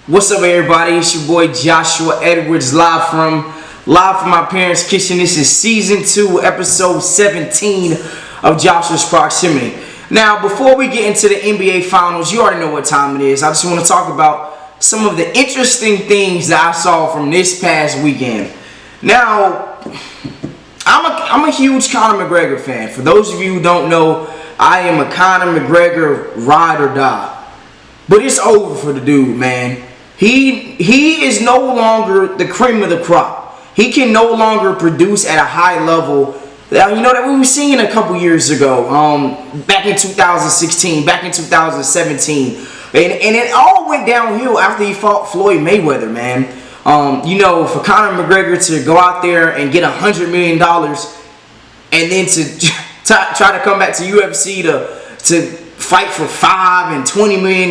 What's up, everybody? It's your boy Joshua Edwards, live from my parents' kitchen. This is season 2, episode 17 of Joshua's Proximity. Now, before we get into the NBA Finals, you already know what time it is. I just want to talk about some of the interesting things that I saw from this past weekend. Now, I'm a huge Conor McGregor fan. For those of you who don't know, I am a Conor McGregor ride or die. But it's over for the dude, man. He is no longer the cream of the crop. He can no longer produce at a high level. You know that we were seeing a couple years ago, back in 2016, back in 2017, and it all went downhill after he fought Floyd Mayweather, man. For Conor McGregor to go out there and get $100 million, and then to try to come back to UFC to fight for $5 and $20 million,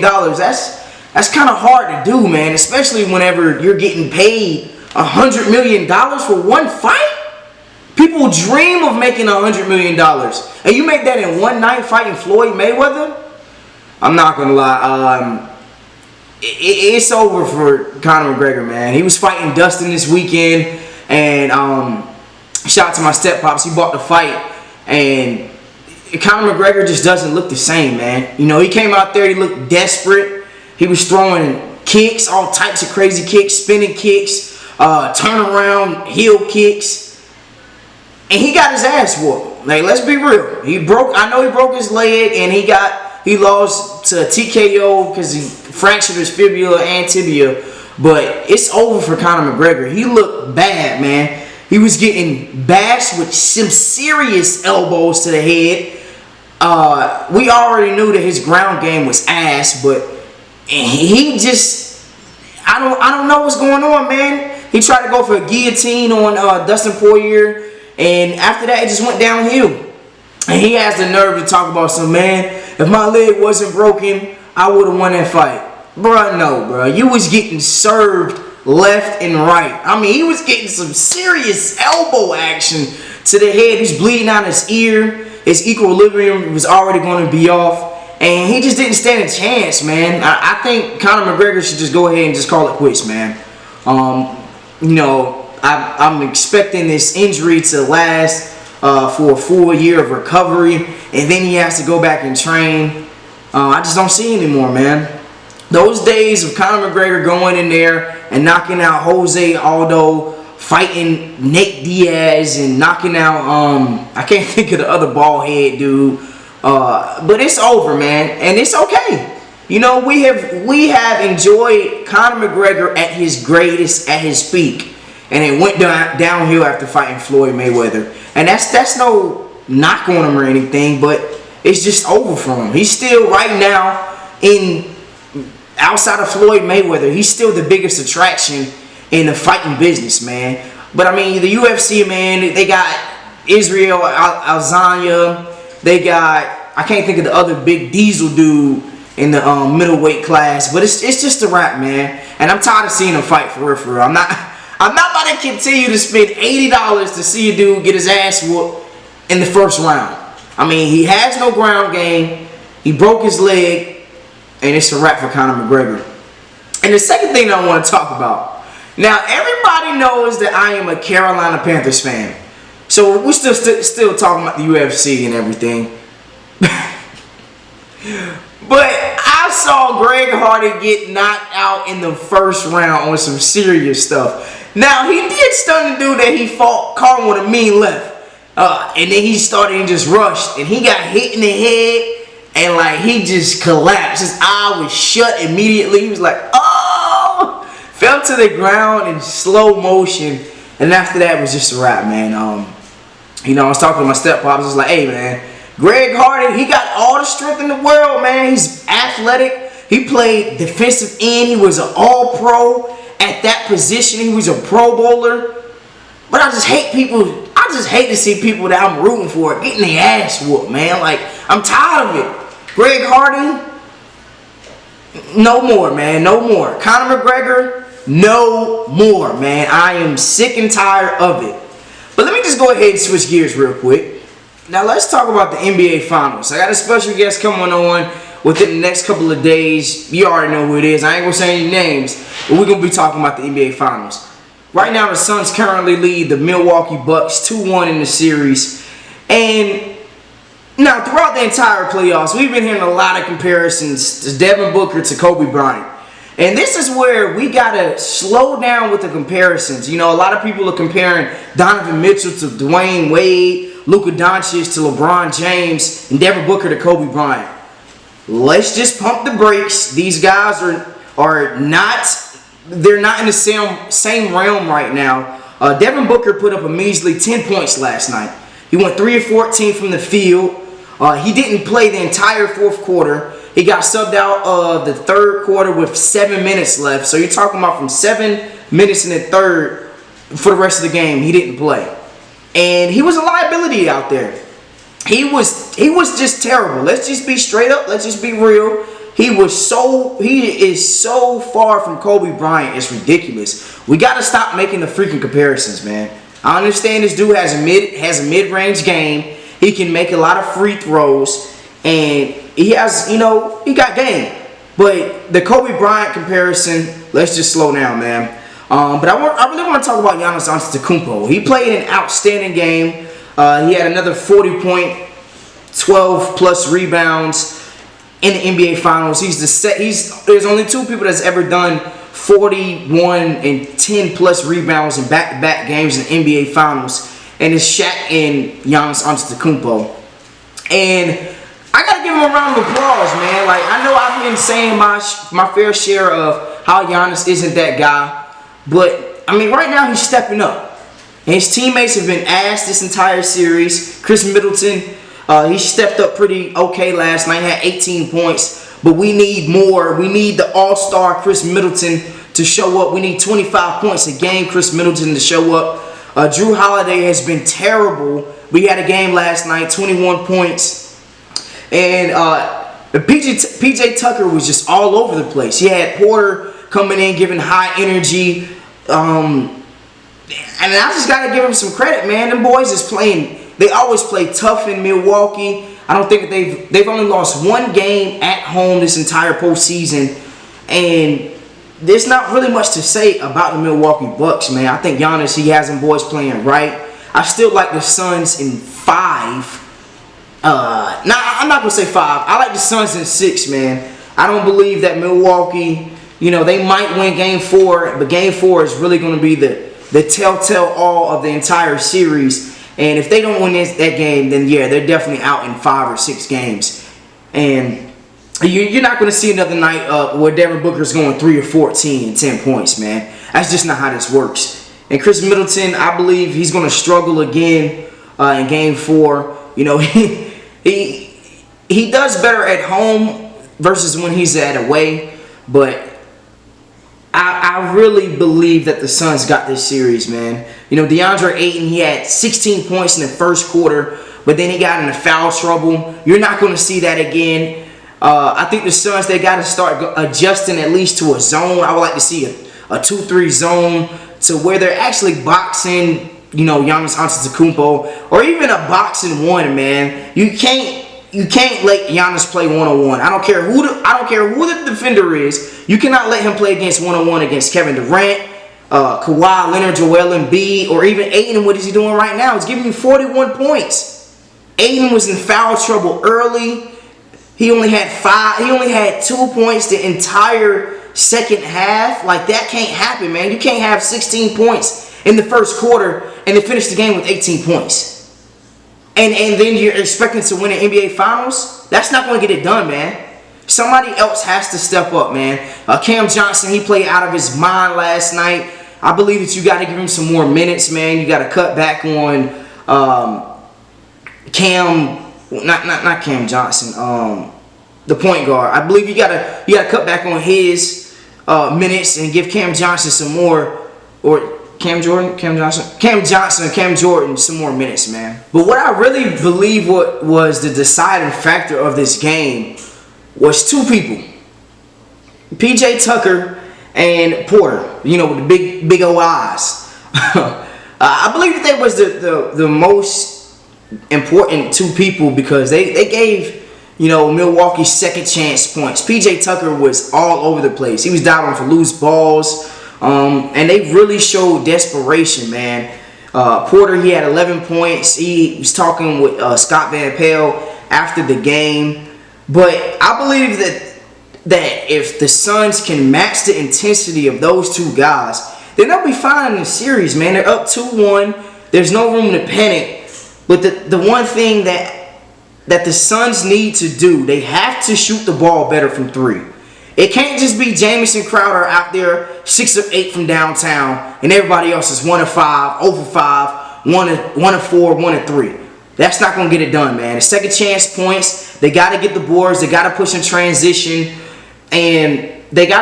that's kind of hard to do, man. Especially whenever you're getting paid $100 million for one fight. People dream of making $100 million, and you make that in one night fighting Floyd Mayweather. I'm not gonna lie, it's over for Conor McGregor, man. He was fighting Dustin this weekend, and shout out to my step pops. He bought the fight, and Conor McGregor just doesn't look the same, man. You know, he came out there, he looked desperate. He was throwing kicks, all types of crazy kicks, spinning kicks, turnaround heel kicks. And he got his ass whooped. Like, let's be real. I know he broke his leg, and he lost to TKO because he fractured his fibula and tibia. But it's over for Conor McGregor. He looked bad, man. He was getting bashed with some serious elbows to the head. We already knew that his ground game was ass, but he just, I don't know what's going on, man. He tried to go for a guillotine on Dustin Poirier. And after that, it just went downhill. And he has the nerve to talk about some, man, if my leg wasn't broken, I would have won that fight. Bruh, no, bruh. You was getting served left and right. I mean, he was getting some serious elbow action to the head. He's bleeding out his ear. His equilibrium was already going to be off. And he just didn't stand a chance, man. I think Conor McGregor should just go ahead and just call it quits, man. I'm expecting this injury to last for a full year of recovery, and then he has to go back and train. I just don't see anymore, man. Those days of Conor McGregor going in there and knocking out Jose Aldo, fighting Nate Diaz, and knocking out I can't think of the other bald head dude, but it's over, man, and it's okay. You know, we have enjoyed Conor McGregor at his greatest, at his peak. And it went downhill after fighting Floyd Mayweather. And that's no knock on him or anything, but it's just over for him. He's still, right now, outside of Floyd Mayweather, he's still the biggest attraction in the fighting business, man. But, I mean, the UFC, man, they got Israel Adesanya. They got, I can't think of the other big diesel dude in the middleweight class. But it's just a wrap, man. And I'm tired of seeing him fight for real. I'm not about to continue to spend $80 to see a dude get his ass whooped in the first round. I mean, he has no ground game. He broke his leg, and it's a wrap for Conor McGregor. And the second thing that I want to talk about. Now, everybody knows that I am a Carolina Panthers fan. So we're still talking about the UFC and everything. But I saw Greg Hardy get knocked out in the first round on some serious stuff. Now, he did stun the dude that he fought, caught him with a mean left. And then he started and just rushed. And he got hit in the head. And, like, he just collapsed. His eye was shut immediately. He was like, oh! Fell to the ground in slow motion. And after that, it was just a wrap, man. I was talking to my step pops. I was like, hey, man. Greg Hardy, he got all the strength in the world, man. He's athletic. He played defensive end. He was an all-pro. At that position, he was a Pro Bowler. But I just hate to see people that I'm rooting for getting their ass whooped, man. Like, I'm tired of it. Greg Hardy, no more, man. No more. Conor McGregor, no more, man. I am sick and tired of it. But let me just go ahead and switch gears real quick. Now, let's talk about the NBA Finals. I got a special guest coming on. within the next couple of days. You already know who it is. I ain't gonna say any names, but we're gonna be talking about the NBA Finals. Right now, the Suns currently lead the Milwaukee Bucks 2-1 in the series. And now, throughout the entire playoffs, we've been hearing a lot of comparisons to Devin Booker to Kobe Bryant. And this is where we got to slow down with the comparisons. You know, a lot of people are comparing Donovan Mitchell to Dwayne Wade, Luka Doncic to LeBron James, and Devin Booker to Kobe Bryant. Let's just pump the brakes. These guys are not, they're not in the same realm right now. Devin Booker put up a measly 10 points last night. He went 3 of 14 from the field. He didn't play the entire fourth quarter. He got subbed out of the third quarter with 7 minutes left. So you're talking about from 7 minutes in the third for the rest of the game, he didn't play. And he was a liability out there. He was just terrible. Let's just be straight up. Let's just be real. He is so far from Kobe Bryant. It's ridiculous. We got to stop making the freaking comparisons, man. I understand this dude has a mid-range game. He can make a lot of free throws, and he has, you know, he got game. But the Kobe Bryant comparison, let's just slow down, man. But I really want to talk about Giannis Antetokounmpo. He played an outstanding game. He had another 40-point, 12-plus rebounds in the NBA Finals. There's only 2 people that's ever done 41 and 10-plus rebounds in back-to-back games in the NBA Finals. And it's Shaq and Giannis Antetokounmpo. And I got to give him a round of applause, man. Like, I know I've been saying my fair share of how Giannis isn't that guy. But, I mean, right now he's stepping up. And his teammates have been asked this entire series. Chris Middleton, he stepped up pretty okay last night. Had 18 points. But we need more. We need the all-star Chris Middleton to show up. We need 25 points a game, Chris Middleton, to show up. Drew Holiday has been terrible. We had a game last night, 21 points. And PJ Tucker was just all over the place. He had Porter coming in, giving high energy. And I just got to give him some credit, man. Them boys is playing. They always play tough in Milwaukee. I don't think they've only lost 1 game at home this entire postseason. And there's not really much to say about the Milwaukee Bucks, man. I think Giannis, he has them boys playing right. I still like the Suns in 5. I'm not going to say 5. I like the Suns in 6, man. I don't believe that Milwaukee, you know, they might win Game 4, but Game 4 is really going to be the telltale all of the entire series. And if they don't win that game, then yeah, they're definitely out in 5 or 6 games. And you're not going to see another night where Devin Booker's going 3 or 14 and 10 points, man. That's just not how this works. And Chris Middleton, I believe he's going to struggle again in Game 4. You know, he does better at home versus when he's at away. But I really believe that the Suns got this series, man. You know, DeAndre Ayton, he had 16 points in the first quarter, but then he got into foul trouble. You're not going to see that again. I think the Suns, they got to start adjusting at least to a zone. I would like to see a 2-3 zone to where they're actually boxing, you know, Giannis Antetokounmpo, or even a boxing 1, man. You can't let Giannis play 1-on-1. I don't care who the defender is. You cannot let him play against 1-on-1 against Kevin Durant, Kawhi Leonard, Joel Embiid, or even Ayton. What is he doing right now? He's giving you 41 points. Ayton was in foul trouble early. He only had 2 points the entire second half. Like, that can't happen, man. You can't have 16 points in the first quarter and then finish the game with 18 points. And then you're expecting to win an NBA Finals? That's not going to get it done, man. Somebody else has to step up, man. Cam Johnson, he played out of his mind last night. I believe that you got to give him some more minutes, man. You got to cut back on not Cam Johnson, the point guard. I believe you gotta cut back on his minutes and give Cam Johnson some more, or Cam Jordan some more minutes, man. But what I really believe what was the deciding factor of this game was 2 people, PJ Tucker and Porter. You know, with the big old eyes. I believe that they was the most important 2 people, because they gave Milwaukee's second chance points. PJ Tucker was all over the place. He was diving for loose balls. And they really showed desperation, man. Porter, he had 11 points. He was talking with Scott Van Pelt after the game. But I believe that if the Suns can match the intensity of those two guys, then they'll be fine in the series, man. They're up 2-1. There's no room to panic. But the one thing that the Suns need to do, they have to shoot the ball better from three. It can't just be Jamison Crowder out there 6 of 8 from downtown and everybody else is 1 of 5, 0 for 5, 1 of 4, 1 of 3. That's not going to get it done, man. The second chance points, they got to get the boards, they got to push in transition, and they got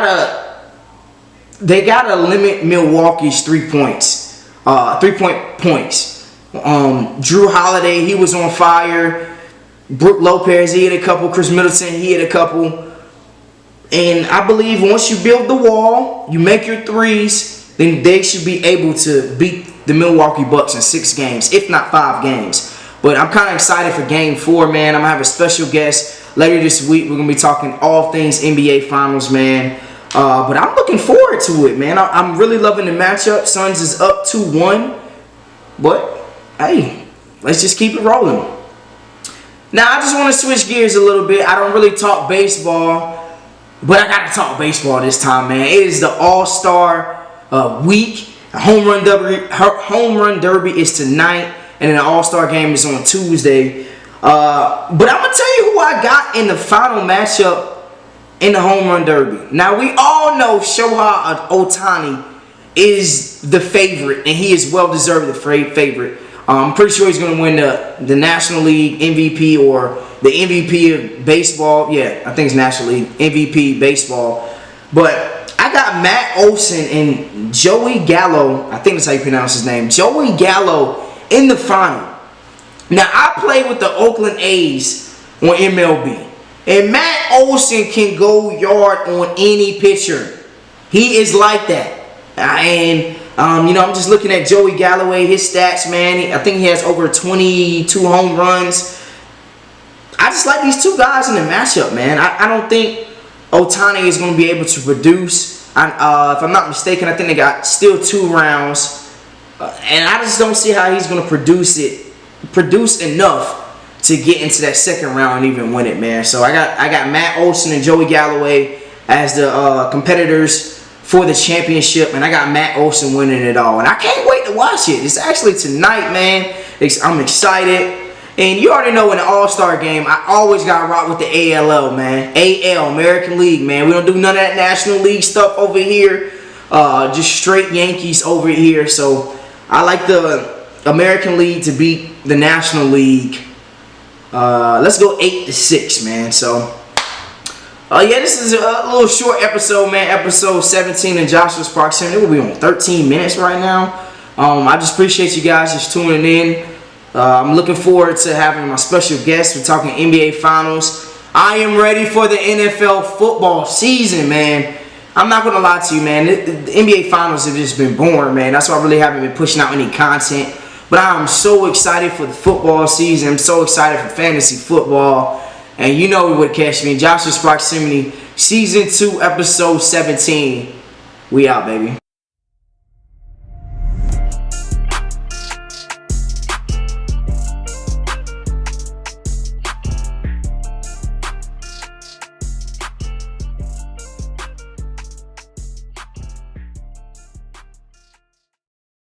to limit Milwaukee's 3 points. 3-point points. Drew Holiday, he was on fire. Brook Lopez, he hit a couple. Chris Middleton, he hit a couple. And I believe once you build the wall, you make your threes, then they should be able to beat the Milwaukee Bucks in 6 games, if not 5 games. But I'm kind of excited for Game 4, man. I'm going to have a special guest later this week. We're going to be talking all things NBA Finals, man. But I'm looking forward to it, man. I'm really loving the matchup. Suns is up 2-1. But, hey, let's just keep it rolling. Now, I just want to switch gears a little bit. I don't really talk baseball. But I gotta talk baseball this time, man. It is the All-Star week. Home run derby is tonight, and then the All-Star game is on Tuesday. But I'm gonna tell you who I got in the final matchup in the home run derby. Now we all know Shohei Ohtani is the favorite, and he is well deserved the favorite. I'm pretty sure he's gonna win the National League MVP or the MVP of baseball. Yeah, I think it's National League MVP baseball. But I got Matt Olson and Joey Gallo. I think that's how you pronounce his name. Joey Gallo in the final. Now, I play with the Oakland A's on MLB. And Matt Olson can go yard on any pitcher. He is like that. I'm just looking at Joey Galloway, his stats, man. I think he has over 22 home runs. I just like these two guys in the matchup, man. I don't think Ohtani is going to be able to produce. If I'm not mistaken, I think they got still 2 rounds. And I just don't see how he's going to produce enough to get into that second round and even win it, man. So I got Matt Olson and Joey Galloway as the competitors for the championship, and I got Matt Olson winning it all. And I can't wait to watch it. It's actually tonight, man. I'm excited. And you already know in the All-Star game, I always got to rock with the ALL, man. AL, American League, man. We don't do none of that National League stuff over here. Just straight Yankees over here. So I like the American League to beat the National League. Let's go 8-6, man. So, yeah, this is a little short episode, man. Episode 17 in Joshua's Proximity. We'll be on 13 minutes right now. I just appreciate you guys just tuning in. I'm looking forward to having my special guest. We're talking NBA Finals. I am ready for the NFL football season, man. I'm not going to lie to you, man. The NBA Finals have just been boring, man. That's why I really haven't been pushing out any content. But I'm so excited for the football season. I'm so excited for fantasy football. And you know what catch me. Joshua's Proximity, Season 2, Episode 17. We out, baby.